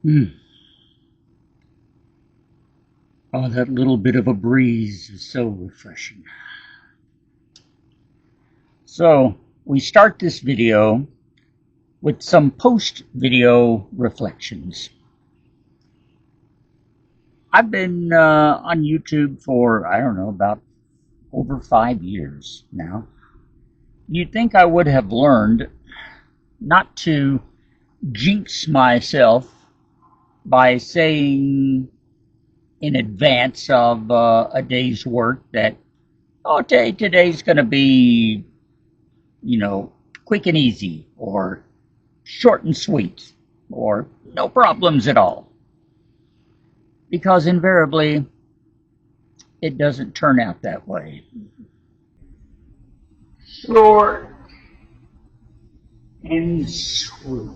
Mm. Oh, that little bit of a breeze is so refreshing. So, we start this video with some post-video reflections. I've been on YouTube for, I don't know, about over 5 years now. You'd think I would have learned not to jinx myself by saying in advance of a day's work that, okay, today's going to be, quick and easy, or short and sweet, or no problems at all. Because invariably, it doesn't turn out that way. Short and sweet.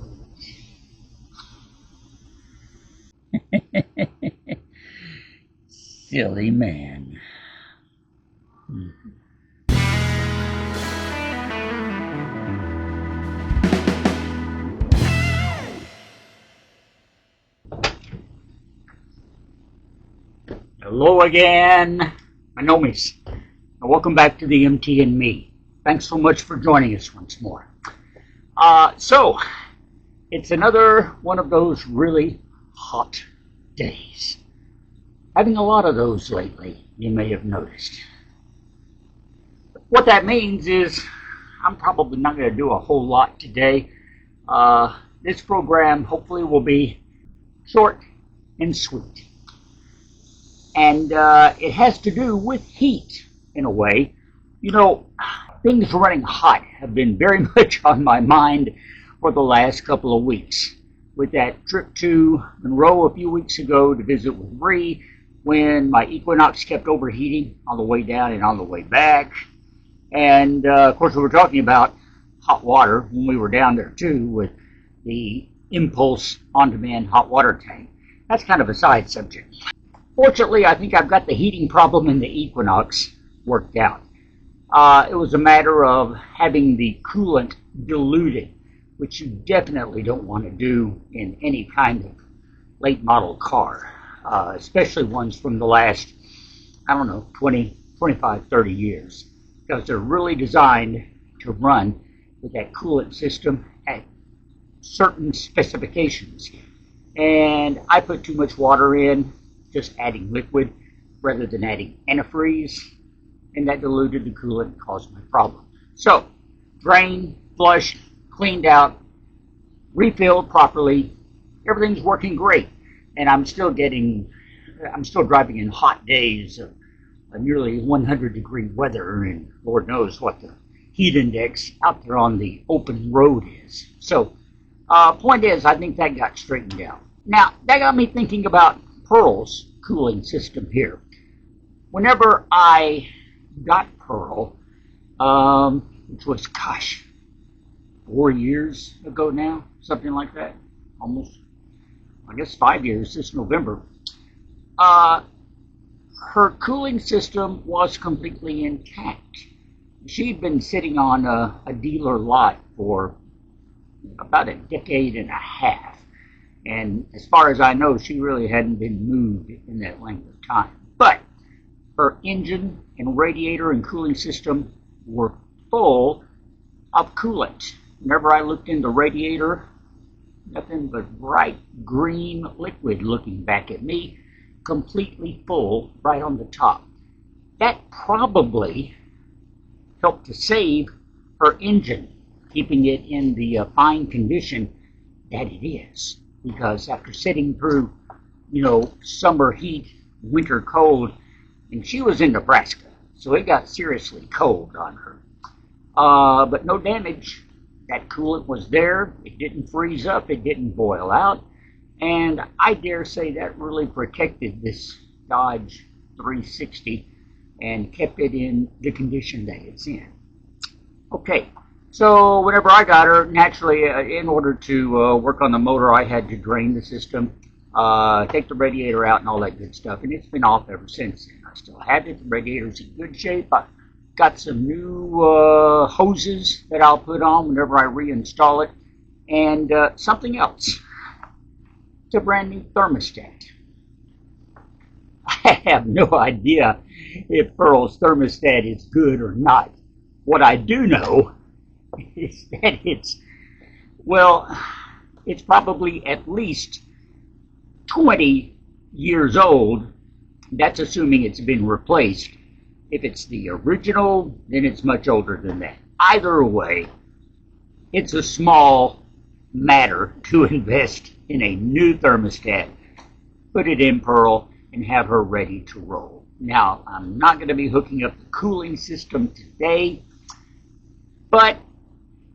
Silly man. Hello again, my nomies, and welcome back to the MT and Me. Thanks so much for joining us once more. So, it's another one of those really hot days. Having a lot of those lately, you may have noticed. What that means is I'm probably not going to do a whole lot today. This program hopefully will be short and sweet. And it has to do with heat in a way. You know, things running hot have been very much on my mind for the last couple of weeks. With that trip to Monroe a few weeks ago to visit with Bree, when my Equinox kept overheating on the way down and on the way back. And of course, we were talking about hot water when we were down there too, with the Impulse on-demand hot water tank. That's kind of a side subject. Fortunately, I think I've got the heating problem in the Equinox worked out. It was a matter of having the coolant diluted, which you definitely don't want to do in any kind of late model car, especially ones from the last, 20, 25, 30 years, because they're really designed to run with that coolant system at certain specifications. And I put too much water in, just adding liquid rather than adding antifreeze, and that diluted the coolant and caused my problem. So, drained, flushed, cleaned out, refilled properly, everything's working great, and I'm still driving in hot days of nearly 100-degree weather, and Lord knows what the heat index out there on the open road is. So, point is, I think that got straightened out. Now, that got me thinking about Pearl's cooling system here. Whenever I got Pearl, which was, 4 years ago now, something like that, almost, 5 years this November, her cooling system was completely intact. She'd been sitting on a dealer lot for about a decade and a half. And as far as I know, she really hadn't been moved in that length of time. But her engine and radiator and cooling system were full of coolant. Whenever I looked in the radiator, nothing but bright green liquid looking back at me, completely full right on the top. That probably helped to save her engine, keeping it in the fine condition that it is. Because after sitting through, summer heat, winter cold, and she was in Nebraska, so it got seriously cold on her. But no damage. That coolant was there. It didn't freeze up. It didn't boil out. And I dare say that really protected this Dodge 360 and kept it in the condition that it's in. Okay. So whenever I got her, naturally, in order to work on the motor, I had to drain the system, take the radiator out and all that good stuff. And it's been off ever since then. I still have it. The radiator's in good shape. I got some new hoses that I'll put on whenever I reinstall it. And something else. It's a brand new thermostat. I have no idea if Pearl's thermostat is good or not. What I do know is that it's probably at least 20 years old. That's assuming it's been replaced. If it's the original, then it's much older than that. Either way, it's a small matter to invest in a new thermostat, put it in Pearl, and have her ready to roll. Now, I'm not going to be hooking up the cooling system today, but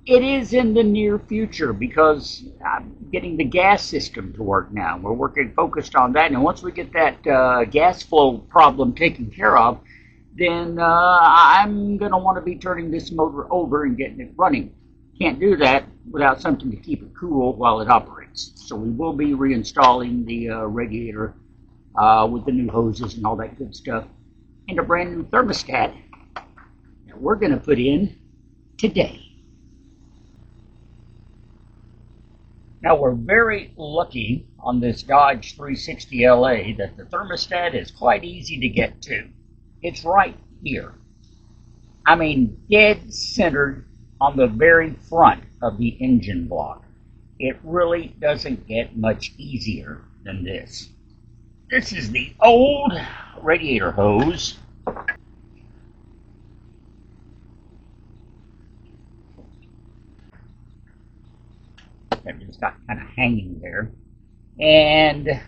it is in the near future because I'm getting the gas system to work now. We're focused on that, and once we get that gas flow problem taken care of, then I'm going to want to be turning this motor over and getting it running. Can't do that without something to keep it cool while it operates. So we will be reinstalling the radiator with the new hoses and all that good stuff, and a brand new thermostat that we're going to put in today. Now, we're very lucky on this Dodge 360 LA that the thermostat is quite easy to get to. It's right here. I mean, dead centered on the very front of the engine block. It really doesn't get much easier than this. This is the old radiator hose. That just got kind of hanging there. And,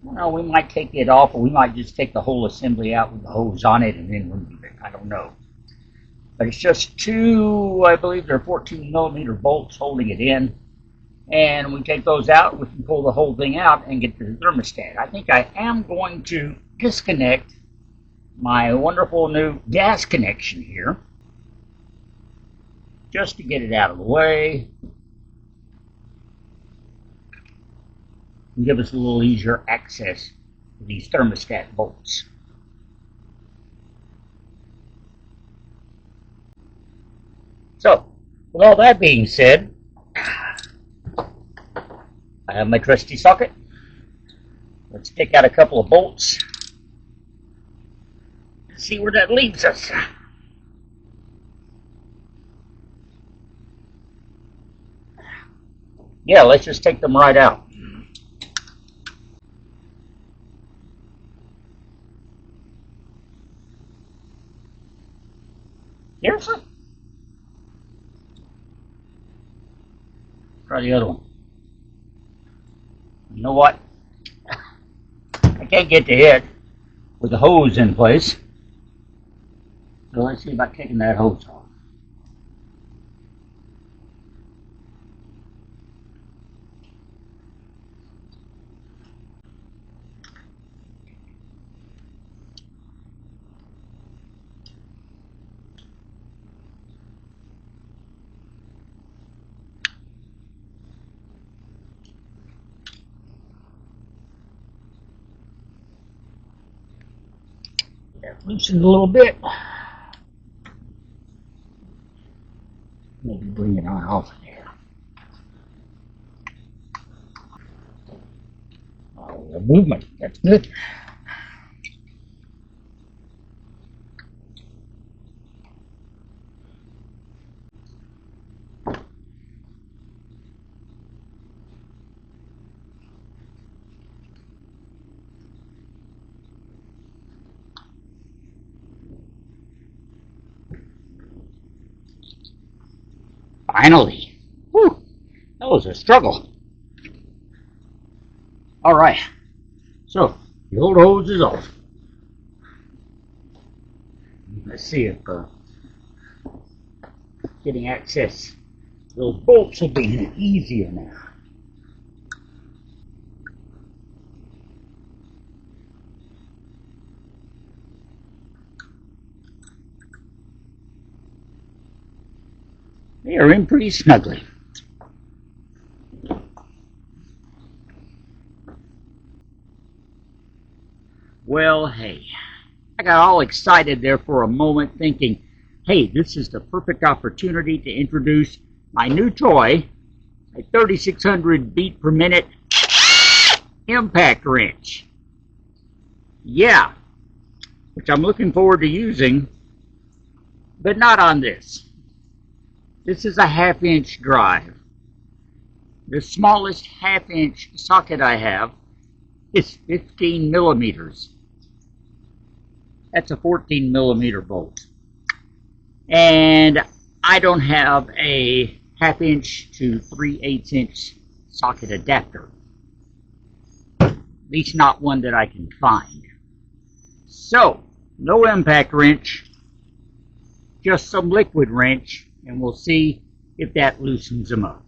well, we might take it off, or we might just take the whole assembly out with the hose on it and then remove it. I don't know. But it's just two, I believe they're 14 millimeter bolts holding it in. And we take those out, we can pull the whole thing out and get to the thermostat. I think I am going to disconnect my wonderful new gas connection here, just to get it out of the way and give us a little easier access to these thermostat bolts. So, with all that being said, I have my trusty socket. Let's take out a couple of bolts and see where that leaves us. Yeah, let's just take them right out. Seriously? Try the other one. You know what? I can't get to it with the hose in place. So let's see about taking that hose off. Loosened a little bit. Maybe bring it on off of there. Oh, the movement. That's good. Finally. Whew, that was a struggle. All right. So, the old hose is off. Let's see if getting access to those bolts will be easier now. They are in pretty snugly. Well, hey, I got all excited there for a moment thinking, hey, this is the perfect opportunity to introduce my new toy, a 3600 beat per minute impact wrench. Yeah, which I'm looking forward to using, but not on this. This is a 1/2 inch drive. The smallest 1/2 inch socket I have is 15 millimeters. That's a 14 millimeter bolt. And I don't have a 1/2 inch to 3/8 inch socket adapter. At least not one that I can find. So, no impact wrench, just some liquid wrench, and we'll see if that loosens them up.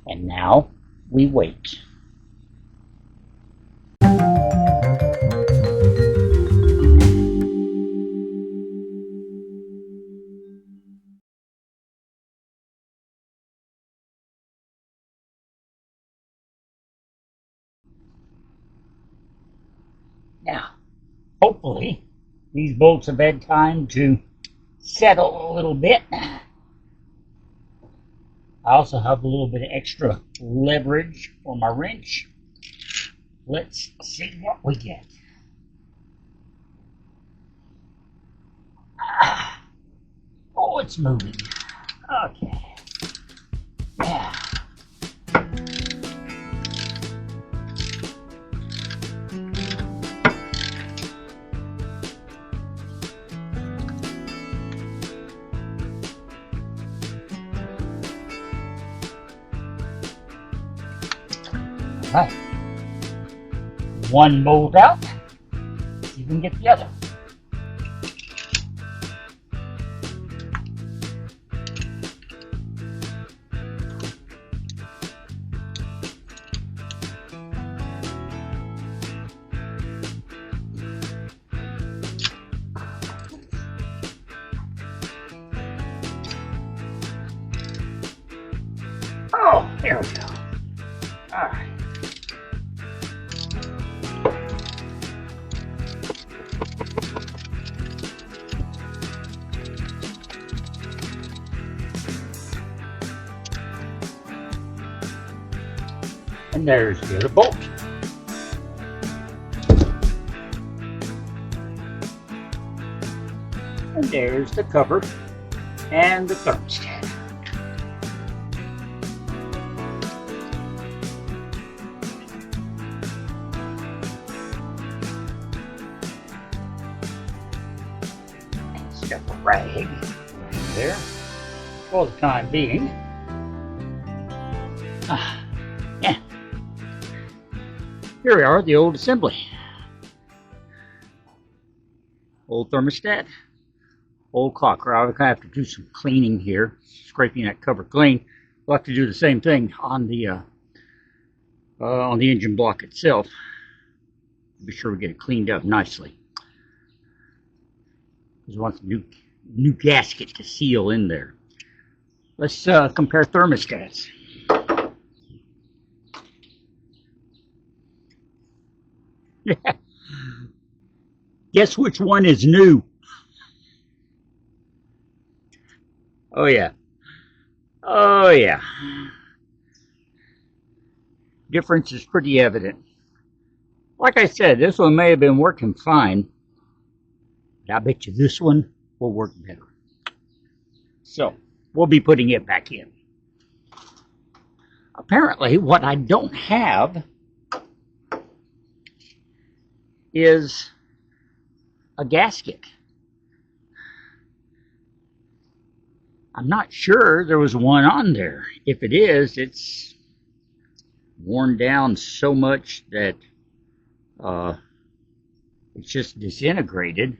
And now we wait. Now, hopefully, these bolts have had time to settle a little bit. I also have a little bit of extra leverage for my wrench. Let's see what we get. Oh, it's moving. Okay. Yeah. All right. One bolt out. Let's see if we can get the other. Oh, there we go. All right. And there's the other bolt. And there's the cover and the thermostat. Stuff a rag in there for the time being. Yeah. Here we are, the old assembly. Old thermostat, old clock. I'll have to do some cleaning here, scraping that cover clean. We'll have to do the same thing on the engine block itself. Be sure we get it cleaned up nicely. Because we want the new gasket to seal in there. Let's compare thermostats. Guess which one is new? Oh yeah. Oh yeah. Difference is pretty evident. Like I said, this one may have been working fine, but I bet you this one will work better. So, we'll be putting it back in. Apparently, what I don't have is a gasket. I'm not sure there was one on there. If it is, it's worn down so much that it's just disintegrated.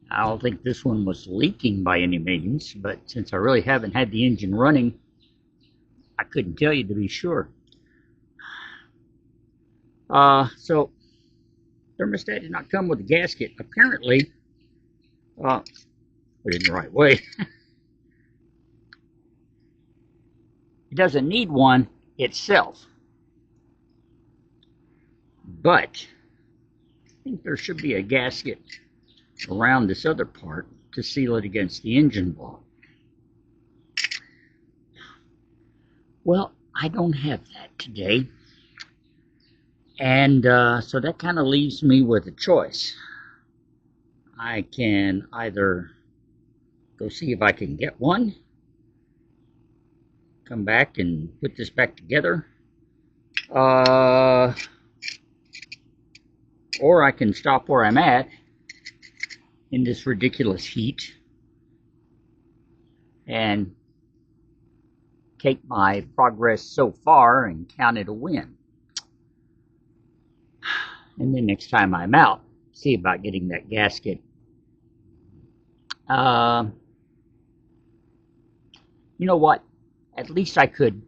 I don't think this one was leaking by any means, but since I really haven't had the engine running, I couldn't tell you to be sure. So, thermostat did not come with a gasket. Apparently, put it in the right way. doesn't need one itself. But I think there should be a gasket around this other part to seal it against the engine block. Well, I don't have that today. And so that kind of leaves me with a choice. I can either go see if I can get one, come back and put this back together, or I can stop where I'm at in this ridiculous heat and take my progress so far and count it a win. And then next time I'm out, see about getting that gasket. You know what? At least I could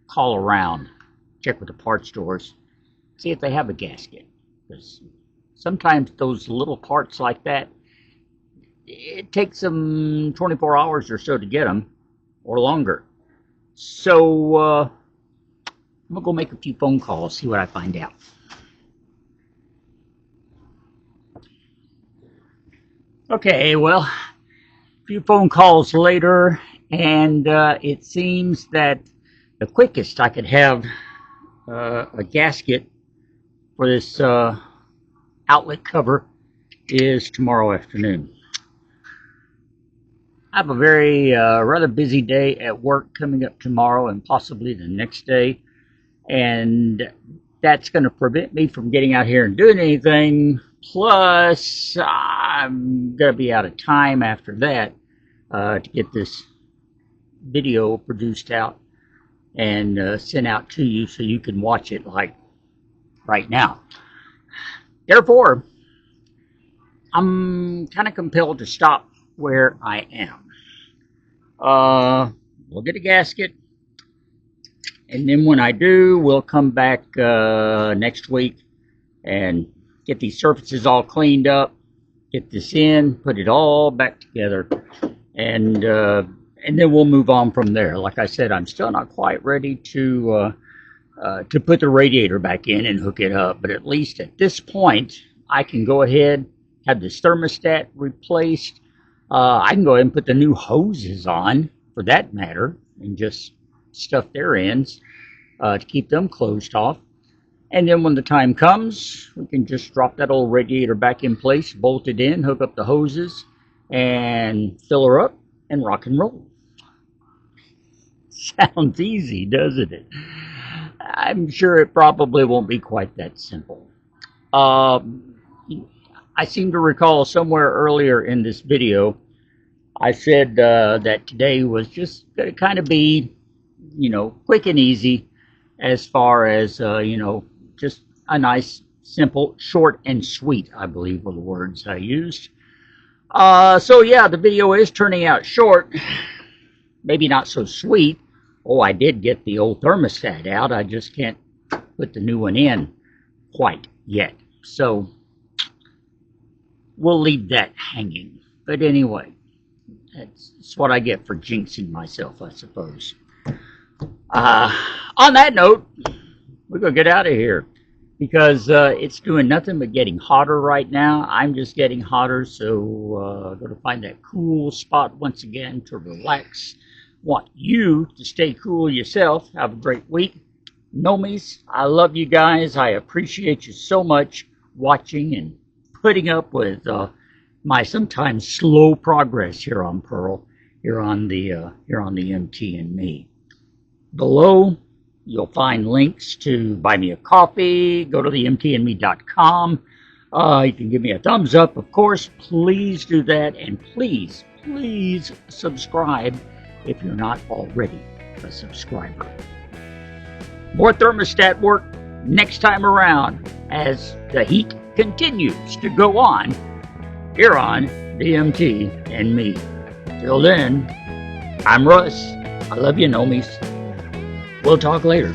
call around, check with the parts stores, see if they have a gasket. Because sometimes those little parts like that, it takes them 24 hours or so to get them, or longer. So I'm going to go make a few phone calls, see what I find out. Okay, well, a few phone calls later, and it seems that the quickest I could have a gasket for this outlet cover is tomorrow afternoon. I have a very rather busy day at work coming up tomorrow and possibly the next day, and that's going to prevent me from getting out here and doing anything. Plus, I'm going to be out of time after that to get this video produced out and sent out to you so you can watch it like right now. Therefore, I'm kind of compelled to stop where I am. We'll get a gasket, and then when I do, we'll come back next week and get these surfaces all cleaned up, get this in, put it all back together, and then we'll move on from there. Like I said, I'm still not quite ready to put the radiator back in and hook it up, but at least at this point, I can go ahead, have this thermostat replaced. I can go ahead and put the new hoses on, for that matter, and just stuff their ends to keep them closed off. And then when the time comes, we can just drop that old radiator back in place, bolt it in, hook up the hoses, and fill her up and rock and roll. Sounds easy, doesn't it? I'm sure it probably won't be quite that simple. I seem to recall somewhere earlier in this video, I said that today was just going to kind of be, quick and easy as far as, just a nice, simple, short and sweet, I believe were the words I used. So yeah, the video is turning out short, maybe not so sweet. Oh, I did get the old thermostat out. I just can't put the new one in quite yet. So we'll leave that hanging. But anyway, that's what I get for jinxing myself, I suppose. On that note, we're going to get out of here because it's doing nothing but getting hotter right now. I'm just getting hotter, so I'm going to find that cool spot once again to relax. Want you to stay cool yourself. Have a great week. Nomies, I love you guys. I appreciate you so much watching and putting up with my sometimes slow progress here on Pearl, here on the MT and Me. Below, you'll find links to buy me a coffee. Go to the mtandme.com. You can give me a thumbs up, of course. Please do that, and please subscribe if you're not already a subscriber. More thermostat work next time around as the heat continues to go on here on the MT and Me. Till then, I'm Russ. I love you, Nomies. We'll talk later.